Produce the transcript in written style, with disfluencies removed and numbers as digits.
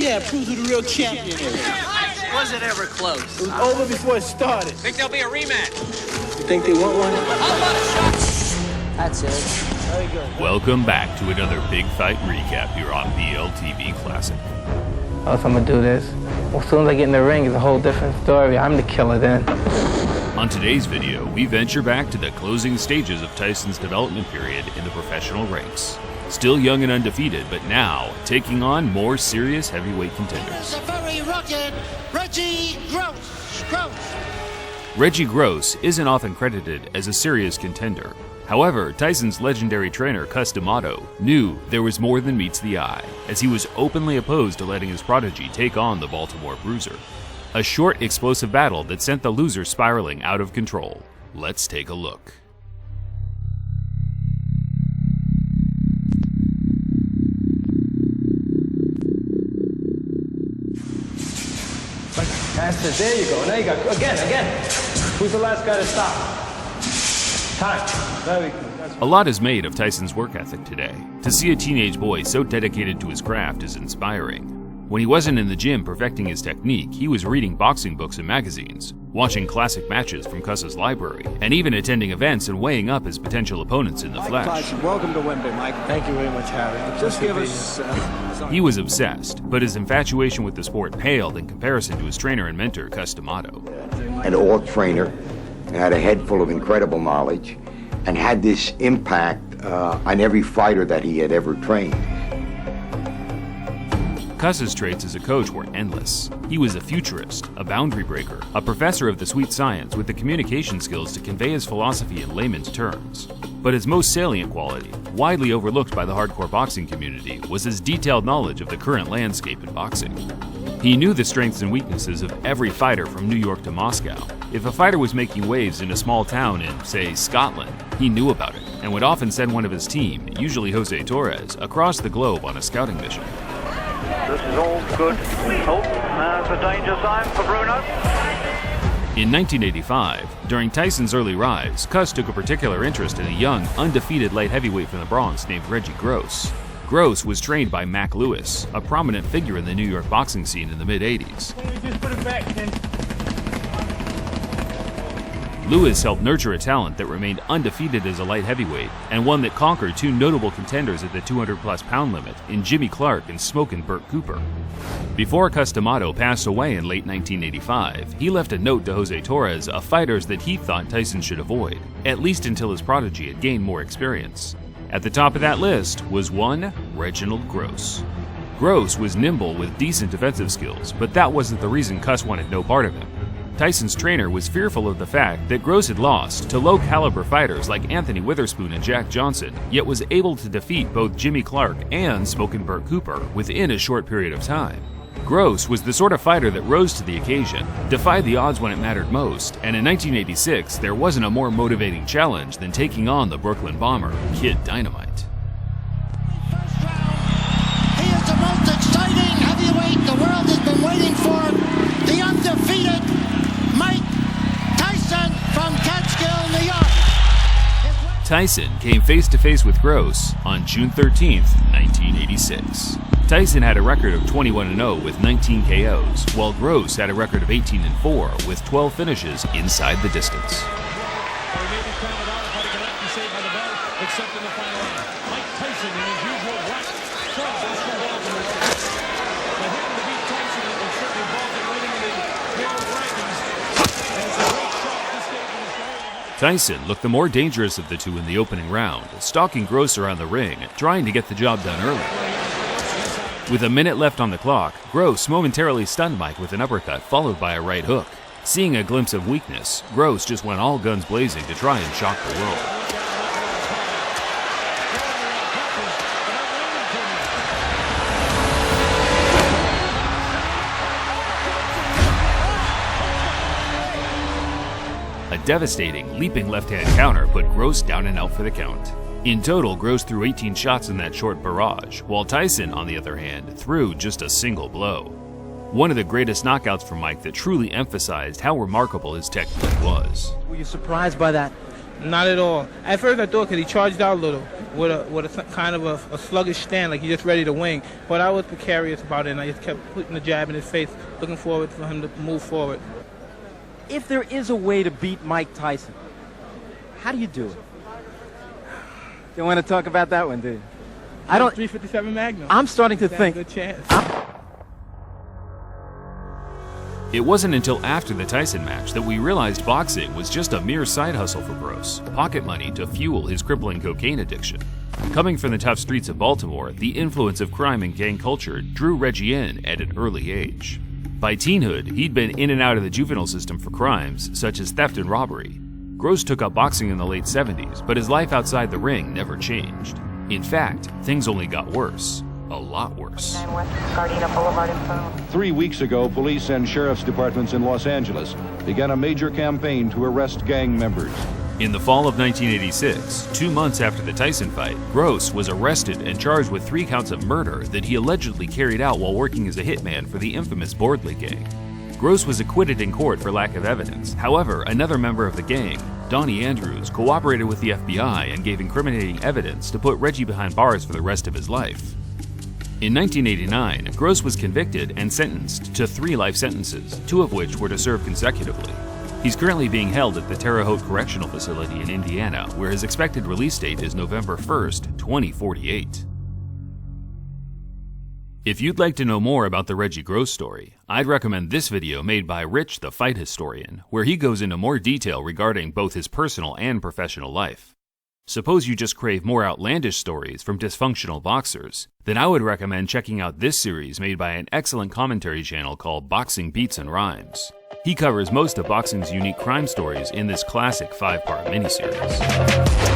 Yeah, prove who the real champion is. Was it ever close? It was over before it started. Think there'll be a rematch? You think they want one? How about a shot? That's it. Very good. Welcome back to another big fight recap here on BLTV Classic. Oh, so I'm gonna do this. Well, as soon as I get in the ring, it's a whole different story. I'm the killer then. On today's video, we venture back to the closing stages of Tyson's development period in the professional ranks. Still young and undefeated, but now taking on more serious heavyweight contenders. There's a very rugged Reggie Gross. Reggie Gross isn't often credited as a serious contender. However, Tyson's legendary trainer, Cus D'Amato, knew there was more than meets the eye, as he was openly opposed to letting his prodigy take on the Baltimore Bruiser. A short, explosive battle that sent the loser spiraling out of control. Let's take a look. That's it. There you go. There you go. Again. Who's the last guy to stop? Time. Very good. A lot is made of Tyson's work ethic today. To see a teenage boy so dedicated to his craft is inspiring. When he wasn't in the gym perfecting his technique, he was reading boxing books and magazines, watching classic matches from Cus's library, and even attending events and weighing up his potential opponents in the flesh. Tyson, welcome to Wembley, Mike. Thank you very much, Harry. Just give us... He was obsessed, but his infatuation with the sport paled in comparison to his trainer and mentor, Cus D'Amato. An all-trainer, had a head full of incredible knowledge, and had this impact on every fighter that he had ever trained. Cus's traits as a coach were endless. He was a futurist, a boundary breaker, a professor of the sweet science with the communication skills to convey his philosophy in layman's terms. But his most salient quality, widely overlooked by the hardcore boxing community, was his detailed knowledge of the current landscape in boxing. He knew the strengths and weaknesses of every fighter from New York to Moscow. If a fighter was making waves in a small town in, say, Scotland, he knew about it, and would often send one of his team, usually Jose Torres, across the globe on a scouting mission. This is all good. Oh, there's a danger sign for Bruno. In 1985, during Tyson's early rise, Cus took a particular interest in a young, undefeated light heavyweight from the Bronx named Reggie Gross. Gross was trained by Mac Lewis, a prominent figure in the New York boxing scene in the mid-'80s. Just put it back, then. Lewis helped nurture a talent that remained undefeated as a light heavyweight, and one that conquered two notable contenders at the 200-plus pound limit in Jimmy Clark and Smokin' Burt Cooper. Before Cus D'Amato passed away in late 1985, he left a note to Jose Torres of fighters that he thought Tyson should avoid, at least until his prodigy had gained more experience. At the top of that list was one Reginald Gross. Gross was nimble with decent defensive skills, but that wasn't the reason Cus wanted no part of him. Tyson's trainer was fearful of the fact that Gross had lost to low-caliber fighters like Anthony Witherspoon and Jack Johnson, yet was able to defeat both Jimmy Clark and Smokin' Burt Cooper within a short period of time. Gross was the sort of fighter that rose to the occasion, defied the odds when it mattered most, and in 1986, there wasn't a more motivating challenge than taking on the Brooklyn Bomber, Kid Dynamite. First round. He is the most exciting heavyweight the world has been waiting for. The undefeated Mike Tyson from Catskill, New York. Tyson came face-to-face with Gross on June 13, 1986. Tyson had a record of 21-0 with 19 KOs, while Gross had a record of 18-4 with 12 finishes inside the distance. Tyson looked the more dangerous of the two in the opening round, stalking Gross around the ring, trying to get the job done early. With a minute left on the clock, Gross momentarily stunned Mike with an uppercut followed by a right hook. Seeing a glimpse of weakness, Gross just went all guns blazing to try and shock the world. A devastating, leaping left-hand counter put Gross down and out for the count. In total, Gross threw 18 shots in that short barrage, while Tyson, on the other hand, threw just a single blow. One of the greatest knockouts for Mike that truly emphasized how remarkable his technique was. Were you surprised by that? Not at all. At first I thought because he charged out a little with a kind of a sluggish stand, like he's just ready to wing. But I was precarious about it, and I just kept putting the jab in his face, looking forward for him to move forward. If there is a way to beat Mike Tyson, how do you do it? Don't want to talk about that one, do you? I don't. 357 Magnum. I'm starting to think. Good chance. It wasn't until after the Tyson match that we realized boxing was just a mere side hustle for Gross, pocket money to fuel his crippling cocaine addiction. Coming from the tough streets of Baltimore, the influence of crime and gang culture drew Reggie in at an early age. By teenhood, he'd been in and out of the juvenile system for crimes such as theft and robbery. Gross took up boxing in the late 70s, but his life outside the ring never changed. In fact, things only got worse. A lot worse. 3 weeks ago, police and sheriff's departments in Los Angeles began a major campaign to arrest gang members. In the fall of 1986, 2 months after the Tyson fight, Gross was arrested and charged with 3 counts of murder that he allegedly carried out while working as a hitman for the infamous Bordley gang. Gross was acquitted in court for lack of evidence. However, another member of the gang, Donnie Andrews, cooperated with the FBI and gave incriminating evidence to put Reggie behind bars for the rest of his life. In 1989, Gross was convicted and sentenced to 3 life sentences, 2 of which were to serve consecutively. He's currently being held at the Terre Haute Correctional Facility in Indiana, where his expected release date is November 1st, 2048. If you'd like to know more about the Reggie Gross story, I'd recommend this video made by Rich the Fight Historian, where he goes into more detail regarding both his personal and professional life. Suppose you just crave more outlandish stories from dysfunctional boxers, then I would recommend checking out this series made by an excellent commentary channel called Boxing Beats and Rhymes. He covers most of boxing's unique crime stories in this classic 5-part miniseries.